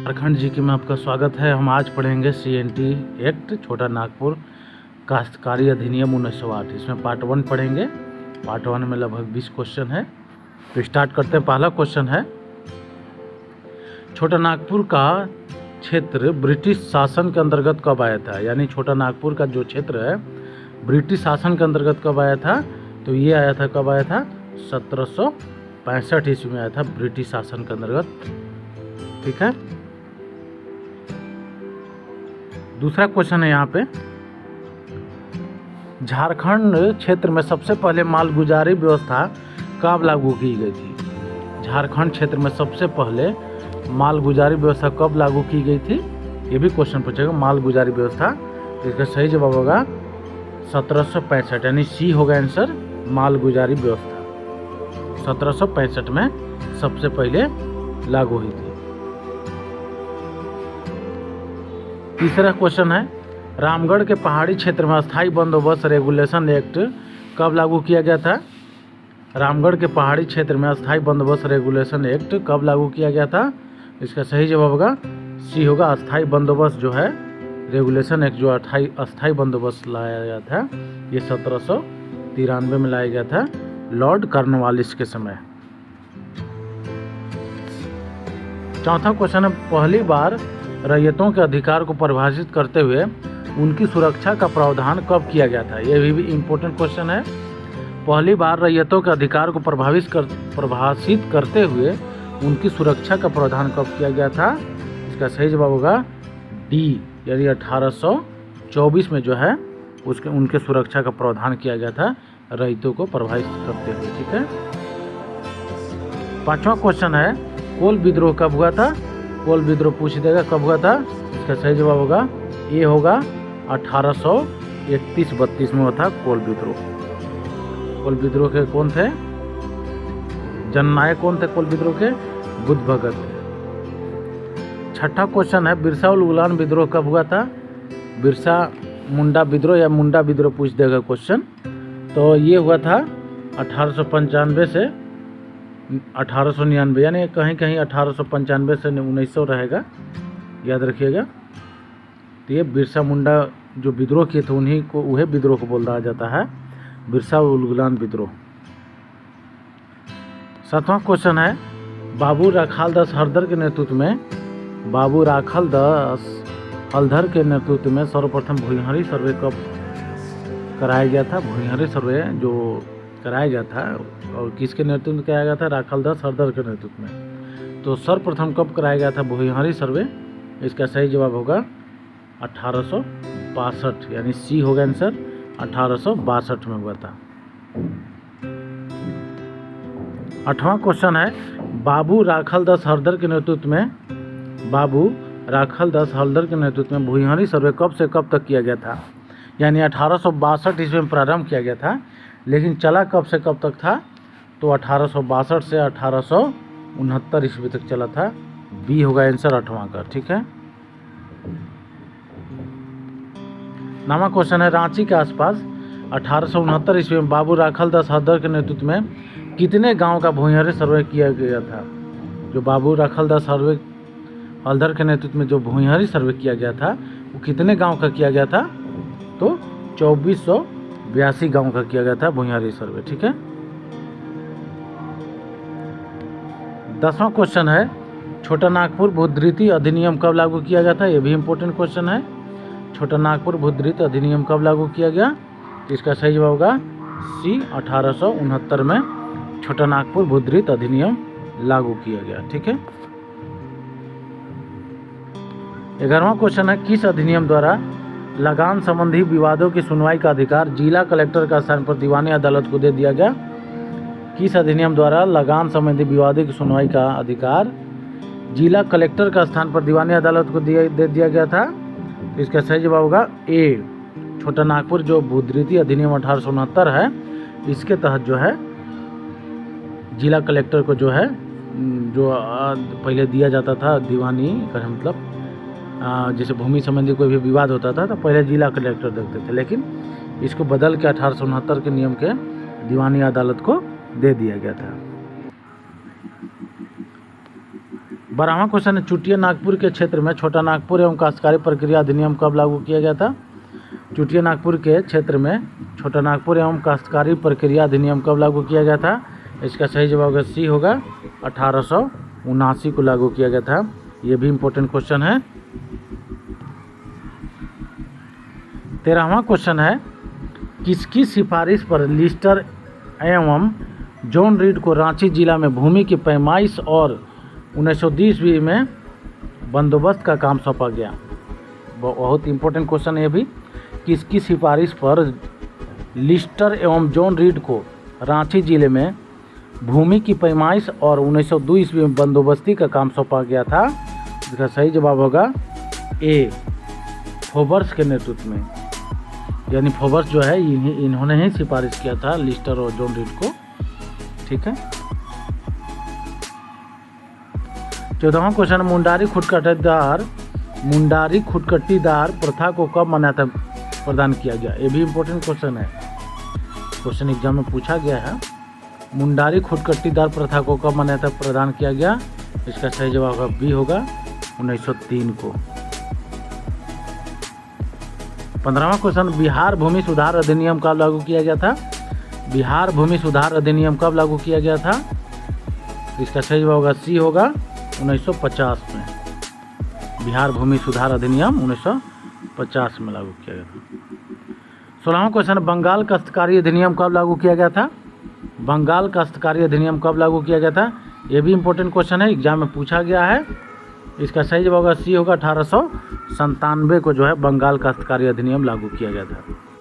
झारखंड जी की में आपका स्वागत है। हम आज पढ़ेंगे CNT एक्ट छोटा नागपुर काश्तकारी अधिनियम 1908। इसमें पार्ट 1 पढ़ेंगे। पार्ट 1 में लगभग 20 क्वेश्चन है। तो स्टार्ट करते हैं। पहला क्वेश्चन है, छोटा नागपुर का क्षेत्र ब्रिटिश शासन के अंतर्गत कब आया था? यानी छोटा नागपुर का जो क्षेत्र है ब्रिटिश शासन के अंतर्गत कब आया था? तो ये आया था, कब आया था? 1765 ईस्वी में आया था ब्रिटिश शासन के अंतर्गत। ठीक है। दूसरा क्वेश्चन है यहाँ पे, झारखंड क्षेत्र में सबसे पहले मालगुजारी व्यवस्था कब लागू की गई थी? झारखंड क्षेत्र में सबसे पहले मालगुजारी व्यवस्था कब लागू की गई थी? ये भी क्वेश्चन पूछेगा, मालगुजारी व्यवस्था। तो इसका सही जवाब होगा 1765, यानी सी होगा आंसर, मालगुजारी व्यवस्था 1765 में सबसे पहले लागू हुई थी। तीसरा क्वेश्चन है, रामगढ़ के पहाड़ी क्षेत्र में स्थायी बंदोबस्त रेगुलेशन एक्ट कब लागू किया गया था? रामगढ़ के पहाड़ी क्षेत्र में स्थायी बंदोबस्त रेगुलेशन एक्ट कब लागू किया गया था? इसका सही जवाब होगा सी होगा, अस्थायी बंदोबस्त जो है रेगुलेशन एक्ट जो अस्थायी बंदोबस्त लाया गया था, ये 1793 में लाया गया था लॉर्ड कॉर्नवालिस के समय। चौथा क्वेश्चन है, पहली बार रैयतों के अधिकार को परिभाषित करते हुए उनकी सुरक्षा का प्रावधान कब किया गया था? यह भी इम्पोर्टेंट क्वेश्चन है। पहली बार रैयतों के अधिकार को परिभाषित करते हुए उनकी सुरक्षा का प्रावधान कब किया गया था? इसका सही जवाब होगा डी, यानी 1824 में जो है उनके सुरक्षा का प्रावधान किया गया था रैयतों को प्रभावित करते हुए। ठीक है। पांचवा क्वेश्चन है, कोल विद्रोह कब हुआ था? कोल विद्रोह पूछ देगा कब हुआ था। इसका सही जवाब होगा ए होगा, 1831-32 में हुआ था कोल विद्रोह। कोल विद्रोह के कौन थे जननायक? कौन थे कोल विद्रोह के? बुद्ध भगत थे। छठा क्वेश्चन है, बिरसा उलगुलान विद्रोह कब हुआ था? बिरसा मुंडा विद्रोह या मुंडा विद्रोह पूछ देगा क्वेश्चन। तो ये हुआ था 1895 से 1899, यानी कहीं कहीं 1895 से 1900 रहेगा, याद रखिएगा। तो ये बिरसा मुंडा जो विद्रोह किए थे उन्हीं को, वह विद्रोह को बोला जाता है बिरसा उलगुलान विद्रोह। सातवां क्वेश्चन है, बाबू राखालदास हलदर के नेतृत्व में सर्वप्रथम भुइंहारी सर्वे कब कराया गया था? भुइंहारी सर्वे जो कराया गया था और किसके नेतृत्व में कराया गया था? राखालदास हलदर के नेतृत्व में। तो सर्वप्रथम कब कराया गया था भुइंहारी सर्वे? इसका सही जवाब होगा 1862, यानी सी होगा आंसर, 1862 में हुआ था। आठवां क्वेश्चन है, बाबू राखालदास हलदर के नेतृत्व में भुइंहारी सर्वे कब से कब तक किया गया था? यानी 1862 ईस्वी में प्रारंभ किया गया था, लेकिन चला कब से कब तक था? तो 1862 से 1869 ईस्वी तक चला था। बी होगा आंसर 8वां का। ठीक है। 9वां क्वेश्चन है, रांची के आसपास 1869 ईस्वी में बाबू राखालदास हलदर के नेतृत्व में कितने गांव का भुइंहारी सर्वे किया गया था? जो बाबू राखालदास हलदर के नेतृत्व में जो भुइंहारी सर्वे किया गया था वो कितने गांव का किया गया था? तो 2482 गांव का किया गया था भुइंहारी सर्वे। ठीक है। 10वां क्वेश्चन है, छोटा नागपुर भूधृति अधिनियम कब लागू किया गया था? यह भी इम्पोर्टेंट क्वेश्चन है। छोटा नागपुर भूधृति अधिनियम कब लागू किया गया? तो इसका सही जवाब होगा सी, 1869 में छोटा नागपुर भूधृति अधिनियम लागू किया गया। ठीक है। 11वां क्वेश्चन है, किस अधिनियम द्वारा लगान संबंधी विवादों की सुनवाई का अधिकार जिला कलेक्टर का स्थान पर दीवानी अदालत को दे दिया गया? किस अधिनियम द्वारा लगान संबंधी विवादों की सुनवाई का अधिकार जिला कलेक्टर का स्थान पर दीवानी अदालत को दे दिया गया था? तो इसका सही जवाब होगा ए, छोटा नागपुर जो भूधृति अधिनियम 1869 है, इसके तहत जो है जिला कलेक्टर को जो है जो पहले दिया जाता था दीवानी का मतलब जैसे भूमि संबंधी कोई भी विवाद होता था तो पहले जिला कलेक्टर देखते थे, लेकिन इसको बदल के 1869 के नियम के दीवानी अदालत को दे दिया गया था। 12वां क्वेश्चन है चुटिया नागपुर के क्षेत्र में छोटा नागपुर एवं काश्तकारी प्रक्रिया अधिनियम कब लागू किया गया था? चुटिया नागपुर के क्षेत्र में छोटा नागपुर एवं काश्तकारी प्रक्रिया अधिनियम कब लागू किया गया था? इसका सही जवाब सी होगा, 1879 को लागू किया गया था। ये भी इम्पोर्टेंट क्वेश्चन है। 13वां क्वेश्चन है किसकी सिफारिश पर लिस्टर एवं जॉन रीड को रांची जिला में भूमि की पैमाइश और 1920 ईस्वी में बंदोबस्त का काम सौंपा गया? बहुत इम्पोर्टेंट क्वेश्चन है ये भी। किसकी सिफारिश पर लिस्टर एवं जॉन रीड को रांची जिले में भूमि की पैमाइश और 1902 ईस्वी में बंदोबस्ती का काम सौंपा गया था? इसका सही जवाब होगा ए, फोबर्स के नेतृत्व में। यानी फोबर्स जो है इन्होंने ही सिफारिश किया था लिस्टर और जॉन रीड को। ठीक है। 14वां क्वेश्चन मुंडारी खुदकट्टीदार प्रथा को कब मान्यता प्रदान किया गया? ये भी इम्पोर्टेंट क्वेश्चन है, क्वेश्चन एग्जाम में पूछा गया है। मुंडारी खुदकट्टीदार प्रथा को कब मान्यता प्रदान किया गया? इसका सही जवाब बी होगा, 1903 को। 15वां क्वेश्चन बिहार भूमि सुधार अधिनियम कब लागू किया गया था? बिहार भूमि सुधार अधिनियम कब लागू किया गया था? इसका सही जवाब होगा सी होगा, 1950 में। बिहार भूमि सुधार अधिनियम 1950 में लागू किया गया था। 16वां क्वेश्चन बंगाल काश्तकारी अधिनियम कब लागू किया गया था? बंगाल काश्तकारी अधिनियम कब लागू किया गया था? ये भी इम्पोर्टेंट क्वेश्चन है, एग्जाम में पूछा गया है। इसका सही जवाब होगा सी होगा, 1897 को जो है बंगाल काश्तकारी अधिनियम लागू किया गया था।